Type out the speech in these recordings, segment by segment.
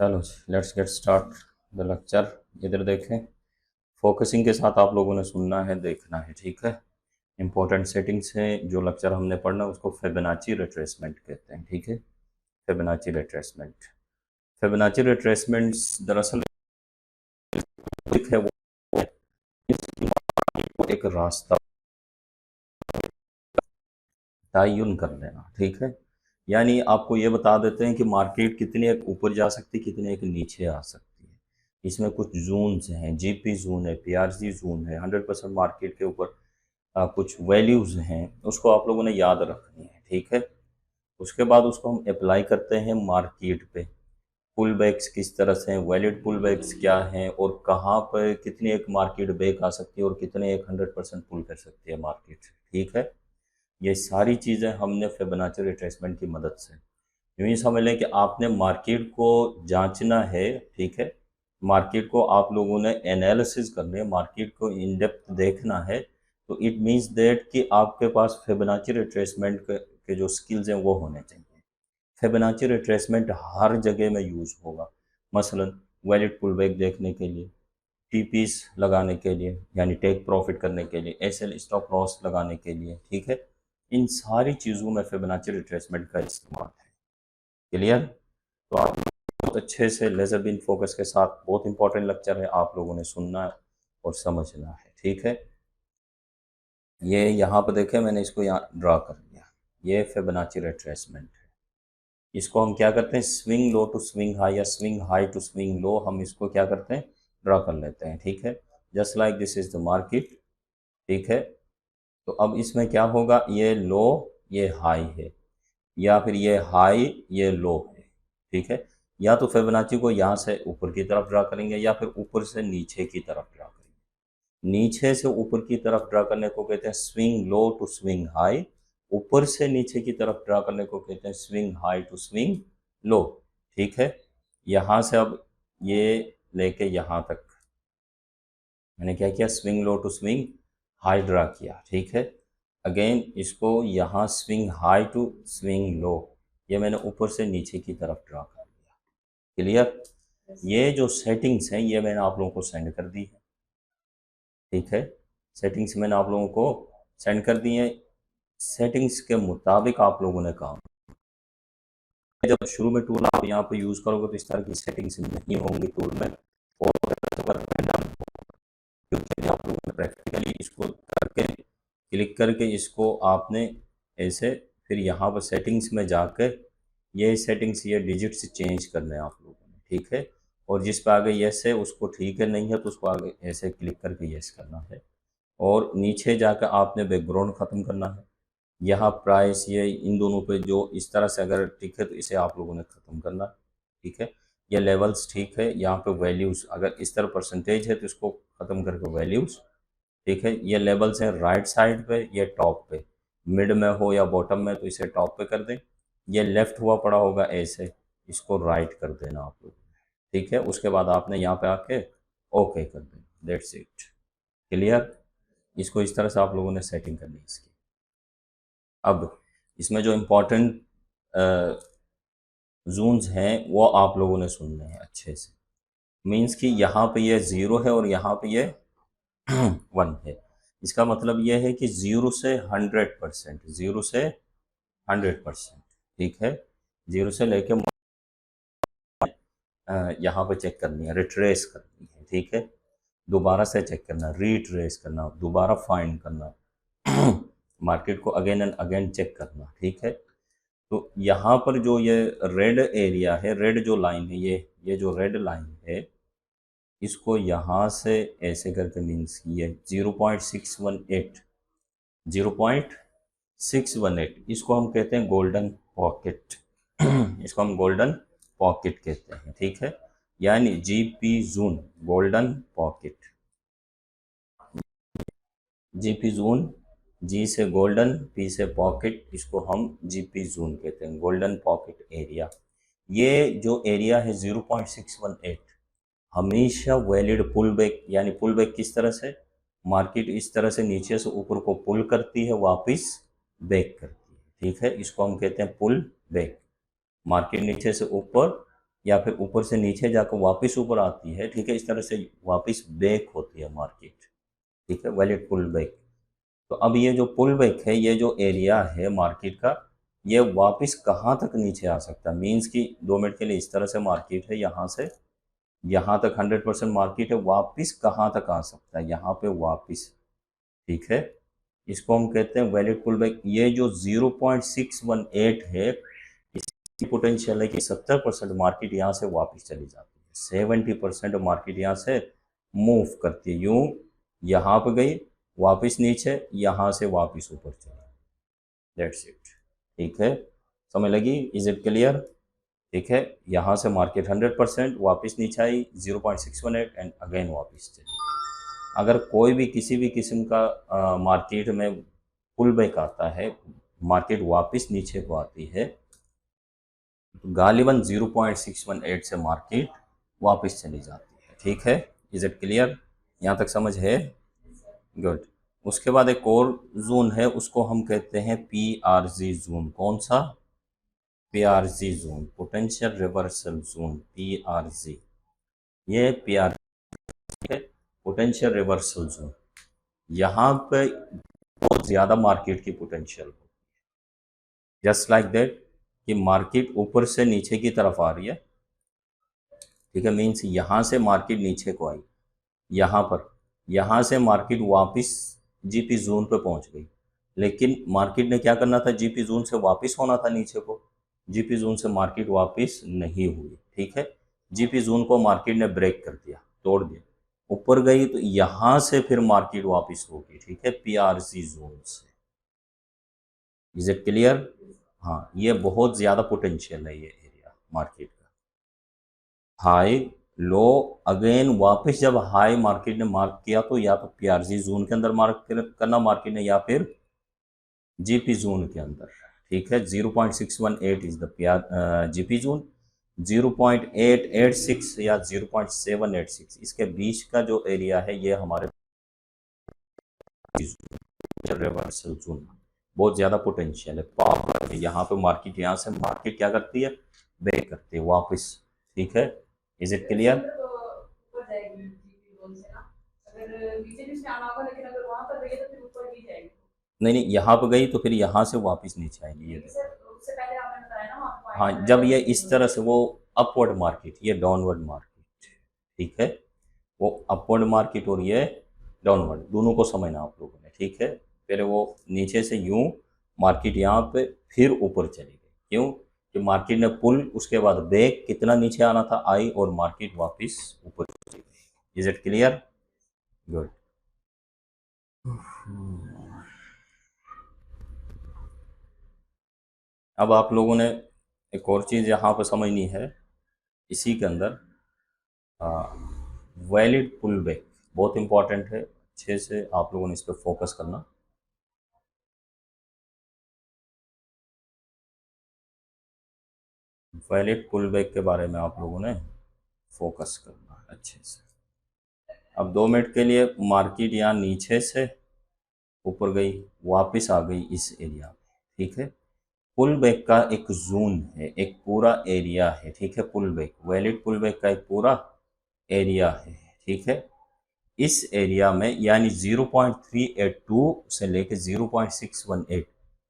चलो let's get start the lecture. इधर देखें, फोकसिंग के साथ आप लोगों ने सुनना है, देखना है, ठीक है। इंपॉर्टेंट सेटिंग्स है। जो लेक्चर हमने पढ़ना उसको फिबोनाची रिट्रेसमेंट कहते हैं, ठीक है। फिबोनाची रिट्रेसमेंट, फिबोनाची रिट्रेसमेंट्स दरअसल है वो एक रास्ता तयन कर लेना, ठीक है। यानी आपको ये बता देते हैं कि मार्केट कितने एक ऊपर जा सकती है, कितने एक नीचे आ सकती है। इसमें कुछ जोन्स हैं, जीपी जोन है, पीआरसी जोन है, 100% मार्केट के ऊपर कुछ वैल्यूज़ हैं, उसको आप लोगों ने याद रखनी है, ठीक है। उसके बाद उसको हम अप्लाई करते हैं मार्केट पे। पुल बैक्स किस तरह से हैं, वैलिड पुल बैक्स क्या हैं, और कहाँ पर कितनी एक मार्केट बैक आ सकती है और कितने एक 100% पुल कर सकती है मार्केट, ठीक है। ये सारी चीज़ें हमने फिबोनाची रिट्रेसमेंट की मदद से, यूँ ही समझ लें कि आपने मार्केट को जांचना है, ठीक है। मार्केट को आप लोगों ने एनालिसिस करनी है, मार्केट को इन डेप्थ देखना है। तो इट मीन्स दैट कि आपके पास फिबोनाची रिट्रेसमेंट के जो स्किल्स हैं वो होने चाहिए। फिबोनाची रिट्रेसमेंट हर जगह में यूज़ होगा। मसलन वैलिड पुलबैक देखने के लिए, टीपीस लगाने के लिए यानी टेक प्रॉफिट करने के लिए, एसएल स्टॉप लॉस लगाने के लिए, ठीक है। इन सारी चीज़ों में फिबोनाची रिट्रेसमेंट का इस्तेमाल है। क्लियर? तो आप बहुत अच्छे से लेजर बीन फोकस के साथ, बहुत इंपॉर्टेंट लेक्चर है, आप लोगों ने सुनना है और समझना है, ठीक है। ये यहाँ पर देखें, मैंने इसको यहाँ ड्रा कर दिया। ये फिबोनाची रिट्रेसमेंट है। इसको हम क्या करते हैं, swing low to swing high या swing high to swing low, हम इसको क्या करते हैं, ड्रा कर लेते हैं, ठीक है। Just like this is the market, ठीक है। तो अब इसमें क्या होगा, ये लो ये हाई है, या फिर ये हाई ये लो है, ठीक है। या तो फिबोनाची को यहाँ से ऊपर की तरफ ड्रा करेंगे या फिर ऊपर से नीचे की तरफ ड्रा करेंगे। नीचे से ऊपर की तरफ ड्रा करने को कहते हैं swing low to swing high, ऊपर से नीचे की तरफ ड्रा करने को कहते हैं swing high to swing low, ठीक है। यहाँ से अब ये लेके यहाँ तक मैंने क्या किया, swing low to swing high draw किया, ठीक है। अगेन इसको यहाँ swing high to swing low, ये मैंने ऊपर से नीचे की तरफ ड्रा कर दिया। क्लियर? ये जो सेटिंग्स हैं ये मैंने आप लोगों को सेंड कर दी है, ठीक है। सेटिंग्स मैंने आप लोगों को सेंड कर दी है। सेटिंग्स के मुताबिक आप लोगों ने काम, जब शुरू में टूल आप यहाँ पे यूज़ करोगे तो इस तरह की सेटिंग्स नहीं होंगी टूल में, और क्योंकि आप लोगों ने प्रैक्टिकली इसको करके क्लिक करके इसको आपने ऐसे फिर यहाँ पर सेटिंग्स में जाकर ये सेटिंग्स, ये डिजिट्स चेंज करने हैं आप लोगों ने, ठीक है। और जिस पे आगे यस है उसको ठीक है, नहीं है तो उसको आगे ऐसे क्लिक करके यस करना है। और नीचे जाकर आपने बैकग्राउंड ख़त्म करना है। यहाँ प्राइस ये इन दोनों पे जो इस तरह से अगर ठीक है तो इसे आप लोगों ने ख़त्म करना है, ठीक है। ये लेवल्स ठीक है, यहाँ पे वैल्यूज़ अगर इस तरह परसेंटेज है तो इसको ख़त्म करके वैल्यूज़, ठीक है। ये लेवल्स हैं राइट साइड पे, ये टॉप पे, मिड में हो या बॉटम में तो इसे टॉप पे कर दें। ये लेफ्ट हुआ पड़ा होगा ऐसे, इसको राइट कर देना आप लोग, ठीक है। उसके बाद आपने यहाँ पे आके ओके कर देना, दैट्स इट। क्लियर? इसको इस तरह से आप लोगों ने सेटिंग करनी है इसकी। अब इसमें जो इम्पोर्टेंट जोन्स हैं वो आप लोगों ने सुनने हैं अच्छे से। मीन्स कि यहाँ पे ये ज़ीरो है और यहाँ पे ये 1 है। इसका मतलब ये है कि 0 से 100%, 0 से 100%, ठीक है। 0 से लेके यहाँ पे चेक करनी है, रिट्रेस करनी है, ठीक है। दोबारा से चेक करना, रीट्रेस करना, दोबारा फाइंड करना, मार्केट को अगेन एंड अगेन चेक करना, ठीक है। तो यहाँ पर जो ये रेड एरिया है, रेड जो लाइन है, ये जो रेड लाइन है, इसको यहाँ से ऐसे करके मीन्स ये 0.618, 0.618 इसको हम कहते हैं गोल्डन पॉकेट। इसको हम गोल्डन पॉकेट कहते हैं, ठीक है। यानी GP zone, golden pocket, GP zone, G से गोल्डन, पी से पॉकेट, इसको हम जीपी जोन कहते हैं, गोल्डन पॉकेट एरिया। ये जो एरिया है 0.618 हमेशा वैलिड पुल बैक, यानी पुल बैक किस तरह से, मार्केट इस तरह से नीचे से ऊपर को पुल करती है, वापस बैक करती है, ठीक है। इसको हम कहते हैं पुल बैक। मार्केट नीचे से ऊपर या फिर ऊपर से नीचे जाकर वापस ऊपर आती है, ठीक है, इस तरह से वापस बैक होती है मार्केट, ठीक है, वैलिड पुल बैक। तो अब ये जो पुल बैक है, ये जो एरिया है मार्केट का, ये वापस कहाँ तक नीचे आ सकता है, मीन्स कि 2 मिनट के लिए इस तरह से मार्केट है, यहाँ से यहाँ तक 100% मार्केट है, वापस कहाँ तक आ सकता है, यहाँ पे वापस, ठीक है। इसको हम कहते हैं वैलिड पुल बैक। ये जो 0.618 है, इसकी पोटेंशियल है कि 70% मार्केट यहाँ से वापस चली जाती है, 70% मार्केट यहाँ से मूव करती है, यूँ यहाँ पे गई, वापस नीचे, यहाँ से वापस ऊपर चली, दैट्स इट, ठीक है, समझ लगी, इज इट क्लियर, ठीक है। यहाँ से मार्केट 100% वापस नीचे आई, 0.618 एंड अगेन वापस चली। अगर कोई भी किसी भी किस्म का मार्केट में पुल बैक आता है, मार्केट वापस नीचे को आती है, तो गालिबन 0.618 से मार्केट वापस चली जाती है, ठीक है, इज इट क्लियर, यहाँ तक समझ है, गुड। उसके बाद एक और जोन है, उसको हम कहते हैं PRZ जोन। कौन सा? PRZ zone, potential reversal zone, PRZ। ये PRZ है, पोटेंशियल रिवर्सल जोन। यहाँ पे बहुत ज़्यादा मार्केट की पोटेंशियल हो, जस्ट लाइक दैट, कि मार्केट ऊपर से नीचे की तरफ आ रही है, ठीक है, मीन्स यहाँ से मार्केट नीचे को आई, यहाँ पर, यहाँ से मार्केट वापस GP जोन पे पहुँच गई, लेकिन मार्केट ने क्या करना था, GP जोन से वापस होना था नीचे को, GP जोन से मार्केट वापस नहीं हुई, ठीक है, GP जोन को मार्केट ने ब्रेक कर दिया, तोड़ दिया, ऊपर गई, तो यहाँ से फिर मार्केट वापस होगी, ठीक है, PRZ जोन से, इज इट क्लियर। हाँ, ये बहुत ज़्यादा पोटेंशियल है ये एरिया मार्केट का। हाई लो, अगेन वापस जब हाई मार्केट ने मार्क किया, तो या तो PRZ जोन के अंदर मार्क करना मार्केट ने, या फिर GP जोन के अंदर, ठीक है। 0.618 इज द GP जोन, 0.886 या 0.786 इसके बीच का जो एरिया है, ये हमारे रिवर्सल जोन, बहुत ज़्यादा पोटेंशियल है, पावर है यहाँ पे, मार्केट यहाँ से मार्केट क्या करती है, बैक करती है वापस, ठीक है, इज इट क्लियर। नहीं नहीं, यहाँ पे गई तो फिर यहाँ से वापस नीचे आएगी, ये हाँ, जब ये इस तरह से, वो अपवर्ड मार्केट, ये डाउनवर्ड मार्केट, ठीक है, वो अपवर्ड मार्केट और ये डाउनवर्ड, दोनों को समझना आप लोगों ने, ठीक है। पहले वो नीचे से यूं मार्केट यहाँ पे फिर ऊपर चली गई, क्यों कि मार्केट ने पुल, उसके बाद बैक, कितना नीचे आना था, आई, और मार्केट वापस ऊपर चली गई, इज इट क्लियर, गुड। अब आप लोगों ने एक और चीज़ यहाँ पर समझनी है, इसी के अंदर वैलिड पुल बैक बहुत इंपॉर्टेंट है, अच्छे से आप लोगों ने इस पर फोकस करना। वैलिड पुल बैक के बारे में आप लोगों ने फोकस करना है अच्छे से। अब 2 मिनट के लिए मार्केट यहाँ नीचे से ऊपर गई, वापस आ गई इस एरिया में, ठीक है। पुल बैक का एक जोन है, एक पूरा एरिया है, ठीक है, pull back, valid pull back का एक पूरा एरिया है, ठीक है। इस एरिया में यानी 0.382 से लेकर 0.618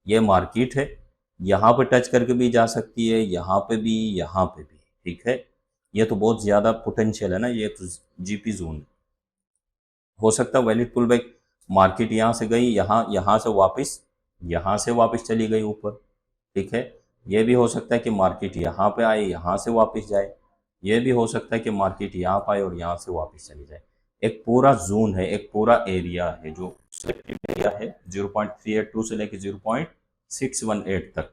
ये मार्केट है, यहाँ पे टच करके भी जा सकती है, यहाँ पे भी, यहाँ पे भी, ठीक है। ये तो बहुत ज़्यादा पोटेंशियल है ना, ये तो GP जोन हो सकता है। वैलिड पुल बैक, मार्केट यहाँ से गई, यहाँ से वापस चली गई ऊपर, ठीक है। ये भी हो सकता है कि मार्केट यहाँ पे आए, यहाँ से वापस जाए, ये भी हो सकता है कि मार्केट यहाँ पे आए और यहाँ से वापस चली जाए। एक पूरा जोन है, एक पूरा एरिया है, जो सिलेक्टेड एरिया है 0.382 से लेकर 0.618 तक,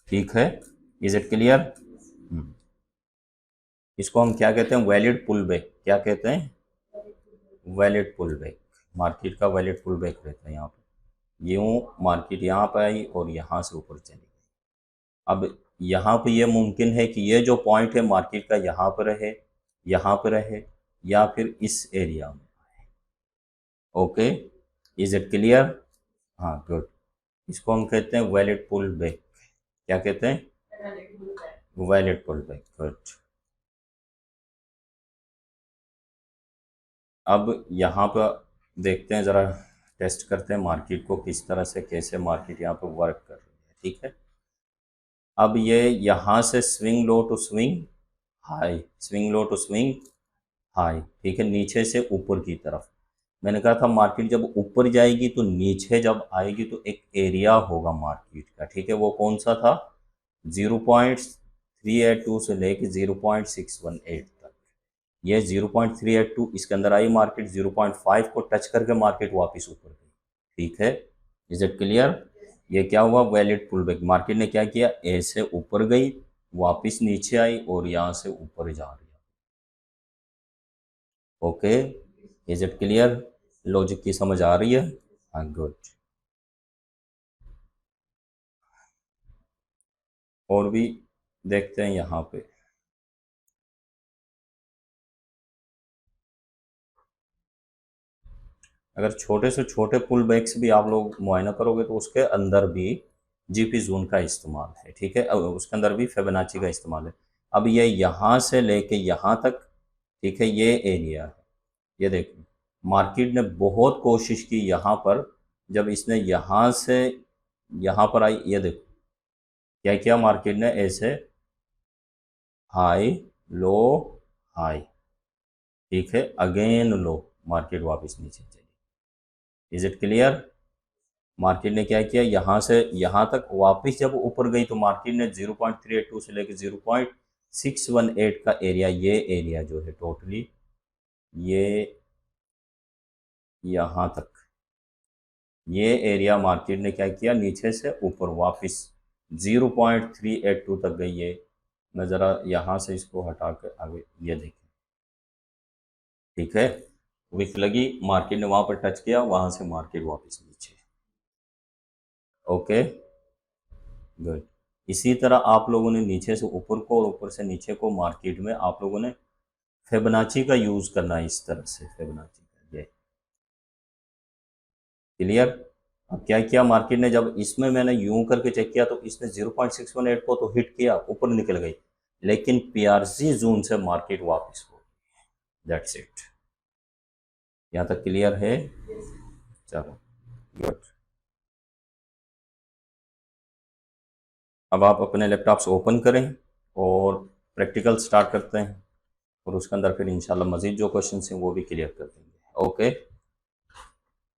ठीक है, इज इट क्लियर। इसको हम क्या कहते हैं, वैलिड पुल बैक, क्या कहते हैं, वैलिड पुल बैक, मार्केट का वैलिड पुल बैक रहता है यहाँ पे, यूँ मार्केट यहाँ पे आई और यहाँ से ऊपर चली गई। अब यहाँ पे ये मुमकिन है कि ये जो पॉइंट है मार्केट का, यहाँ पर रहे, या फिर इस एरिया में आए, ओके, इज इट क्लियर। हाँ, गुड। इसको हम कहते हैं वैलिड पुल बैक, क्या कहते हैं, वैलिड पुल बैक, गुड। अब यहाँ पर देखते हैं, ज़रा टेस्ट करते हैं मार्केट को किस तरह से, कैसे मार्केट यहाँ पे वर्क कर रही है। ठीक है, अब ये यहाँ से swing low to swing high, swing low to swing high, ठीक है, नीचे से ऊपर की तरफ। मैंने कहा था मार्केट जब ऊपर जाएगी तो नीचे जब आएगी तो एक एरिया होगा मार्केट का, ठीक है, वो कौन सा था, 0.382 से लेके 0.618 तक। ये 0.382 इसके अंदर आई मार्केट, 0.5 को टच करके मार्केट वापस ऊपर गई। ठीक है, इज इट क्लियर। ये क्या हुआ, वैलिड पुल बैक। मार्केट ने क्या किया, ए से ऊपर गई, वापस नीचे आई और यहाँ से ऊपर जा रही है। Okay, is it clear, logic की समझ आ रही है। हाँ, गुड। और भी देखते हैं यहाँ पे। अगर छोटे से छोटे पुल बैक्स भी आप लोग मुआयना करोगे तो उसके अंदर भी जीपी जोन का इस्तेमाल है। ठीक है, अब उसके अंदर भी फिबोनाची का इस्तेमाल है। अब ये यहाँ से लेके यहाँ तक, ठीक है, ये एरिया है। ये देखो, मार्केट ने बहुत कोशिश की यहाँ पर, जब इसने यहाँ से यहाँ पर आई, ये देखो क्या किया मार्केट ने, ऐसे हाई लो हाई, ठीक है, अगेन लो, मार्केट वापस नीचे चली। Is it clear. मार्केट ने क्या किया, यहाँ से यहाँ तक वापस जब ऊपर गई तो मार्केट ने 0.382 से लेकर 0.618 का एरिया, ये एरिया जो है टोटली ये यहाँ तक, ये एरिया मार्केट ने क्या किया, नीचे से ऊपर वापस 0.382 तक गई है। मैं ज़रा यहाँ से इसको हटा कर आगे ये देखें, ठीक है, विक लगी, मार्केट ने वहाँ पर टच किया, वहाँ से मार्केट वापस नीचे। Okay, good. इसी तरह आप लोगों ने नीचे से ऊपर को और ऊपर से नीचे को, मार्केट में आप लोगों ने फिबोनाची का यूज़ करना है, इस तरह से फिबोनाची का। ये क्लियर। अब क्या किया मार्केट ने, जब इसमें मैंने यूं करके चेक किया तो इसने 0.618 को तो हिट किया, ऊपर निकल गई, लेकिन पीआरसी जोन से मार्केट वापस हो, दैट्स इट। यहाँ तक क्लियर है, चलो गुड। अब आप अपने लैपटॉप्स ओपन करें और प्रैक्टिकल स्टार्ट करते हैं, और उसके अंदर फिर इंशाल्लाह मज़ीद जो क्वेश्चन हैं वो भी क्लियर कर देंगे। ओके,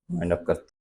माइंड अप करते हैं।